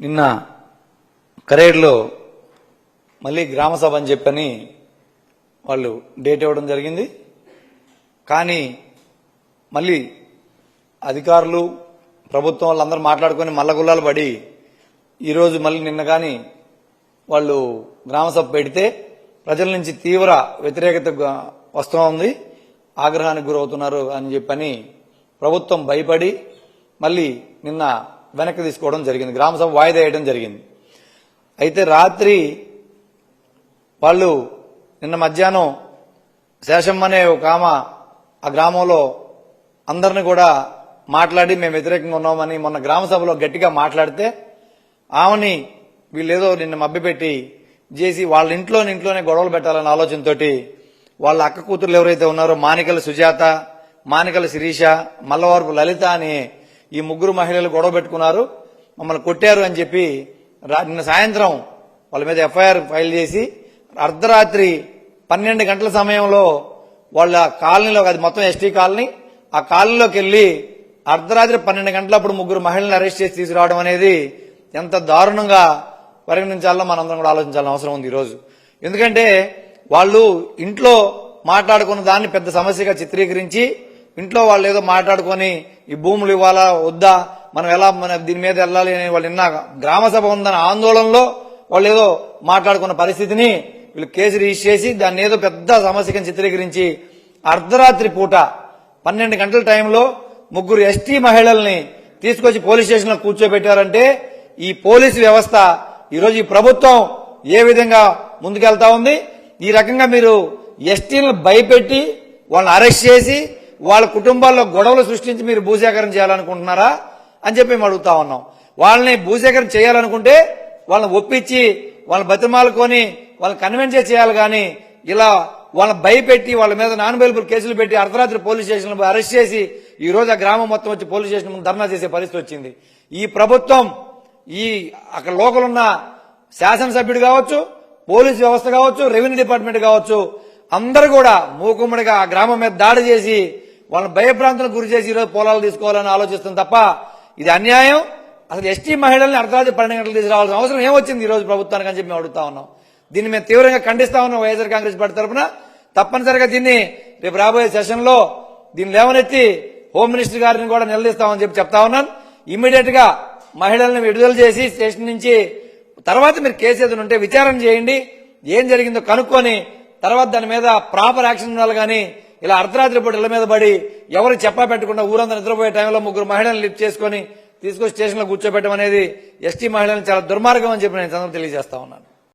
నిన్న కరేడ్లో మళ్ళీ గ్రామ సభ అని చెప్పని వాళ్ళు డేట్ ఇవ్వడం జరిగింది. కానీ మళ్ళీ అధికారులు ప్రభుత్వం వాళ్ళందరూ మాట్లాడుకుని మల్లగుల్లాలు పడి ఈరోజు మళ్ళీ నిన్న కానీ వాళ్ళు గ్రామ సభ పెడితే ప్రజల నుంచి తీవ్ర వ్యతిరేకత వస్తూ ఉంది, ఆగ్రహానికి గురవుతున్నారు అని చెప్పని ప్రభుత్వం భయపడి మళ్ళీ నిన్న వెనక్కి తీసుకోవడం జరిగింది, గ్రామ సభ వాయిదా వేయడం జరిగింది. అయితే రాత్రి వాళ్ళు నిన్న మధ్యాహ్నం శేషమ్మ అనే ఒక ఆమె ఆ గ్రామంలో అందరిని కూడా మాట్లాడి మేము వ్యతిరేకంగా ఉన్నామని మొన్న గ్రామ సభలో గట్టిగా మాట్లాడితే ఆమెని వీళ్ళేదో నిన్న మభ్యపెట్టి చేసి వాళ్ళ ఇంట్లోనే గొడవలు పెట్టాలనే ఆలోచనతోటి వాళ్ళ అక్క కూతుర్లు ఎవరైతే ఉన్నారో మానికల సుజాత, మానికల శిరీష, మల్లవరపు లలిత అని ఈ ముగ్గురు మహిళలు గొడవ పెట్టుకున్నారు, మమ్మల్ని కొట్టారు అని చెప్పి నిన్న సాయంత్రం వాళ్ళ మీద ఎఫ్ఐఆర్ ఫైల్ చేసి అర్ధరాత్రి 12 గంటల సమయంలో వాళ్ళ కాలనీలో, అది మొత్తం ఎస్టీ కాలనీ, ఆ కాలనీలోకి వెళ్లి అర్ధరాత్రి 12 గంటలప్పుడు ముగ్గురు మహిళలను అరెస్ట్ చేసి తీసుకురావడం అనేది ఎంత దారుణంగా పరిగణించాలో మనందరం కూడా ఆలోచించాల్సిన అవసరం ఉంది ఈరోజు. ఎందుకంటే వాళ్ళు ఇంట్లో మాట్లాడుకున్న దాన్ని పెద్ద సమస్యగా చిత్రీకరించి ఇంట్లో వాళ్ళు ఏదో మాట్లాడుకొని ఈ భూములు ఇవ్వాలా వద్దా, మనం ఎలా దీని మీద వెళ్ళాలి అని వాళ్ళు నిన్న గ్రామ సభ ఉందన్న ఆందోళనలో వాళ్ళు ఏదో మాట్లాడుకున్న పరిస్థితిని వీళ్ళు కేసు రిజిస్టర్ చేసి దాన్ని ఏదో పెద్ద సమస్యగా చిత్రీకరించి అర్ధరాత్రి పూట 12 గంటల టైంలో ముగ్గురు ఎస్టీ మహిళల్ని తీసుకొచ్చి పోలీస్ స్టేషన్ లో కూర్చోబెట్టారంటే ఈ పోలీసు వ్యవస్థ ఈరోజు ఈ ప్రభుత్వం ఏ విధంగా ముందుకెళ్తా ఉంది. ఈ రకంగా మీరు ఎస్టీలను భయపెట్టి వాళ్ళని అరెస్ట్ చేసి వాళ్ళ కుటుంబాల్లో గొడవలు సృష్టించి మీరు భూసేకరణ చేయాలనుకుంటున్నారా అని చెప్పి మేము అడుగుతా ఉన్నాం. వాళ్ళని భూసేకరణ చేయాలనుకుంటే వాళ్ళని ఒప్పించి వాళ్ళని బతిమాలుకొని వాళ్ళని కన్విన్స్ చేయాలి, కానీ ఇలా వాళ్ళని భయపెట్టి వాళ్ళ మీద నాన్ బెయిలబుల్ కేసులు పెట్టి అర్ధరాత్రి పోలీస్ స్టేషన్ అరెస్ట్ చేసి ఈ రోజు ఆ గ్రామం మొత్తం వచ్చి పోలీస్ స్టేషన్ ముందు ధర్నా చేసే పరిస్థితి వచ్చింది. ఈ ప్రభుత్వం ఈ అక్కడ లోకల్ ఉన్న శాసనసభ్యుడు కావచ్చు, పోలీసు వ్యవస్థ కావచ్చు, రెవెన్యూ డిపార్ట్మెంట్ కావచ్చు, అందరూ కూడా మూకుమ్మడిగా ఆ గ్రామం మీద దాడి చేసి వాళ్ళని భయభ్రాంతులకు గురి చేసి ఈరోజు పొలాలు తీసుకోవాలని ఆలోచిస్తుంది తప్ప ఇది అన్యాయం. అసలు ఎస్టీ మహిళల్ని అర్ధరాత్రి 12 గంటలు తీసుకురావాల్సిన అవసరం ఏమొచ్చింది ఈ రోజు ప్రభుత్వానికి అని చెప్పి మేము అడుగుతా ఉన్నాం. దీన్ని మేము తీవ్రంగా ఖండిస్తా ఉన్నాం వైఎస్ఆర్ కాంగ్రెస్ పార్టీ తరఫున. తప్పనిసరిగా దీన్ని రేపు రాబోయే సెషన్ లో దీన్ని లేవనెత్తి హోమ్ మినిస్టర్ గారిని కూడా నిలదీస్తామని చెప్పి చెప్తా ఉన్నాను. ఇమ్మీడియట్ గా మహిళల్ని విడుదల చేసి స్టేషన్ నుంచి తర్వాత మీరు కేసు ఏదైనా ఉంటే విచారణ చేయండి, ఏం జరిగిందో కనుక్కొని తర్వాత దాని మీద ప్రాపర్ యాక్షన్ ఉండాలి. కానీ ఇలా అర్ధరాత్రి పూట ఇళ్ల మీద పడి ఎవరు చెప్పా పెట్టకుండా ఊరంతా నిద్రపోయే టైంలో ముగ్గురు మహిళలను లిఫ్ట్ చేసుకుని తీసుకొచ్చి స్టేషన్ లో కూర్చోబెట్టడం అనేది ఎస్టీ మహిళలను చాలా దుర్మార్గం అని చెప్పి నేను తెలియజేస్తా ఉన్నాను.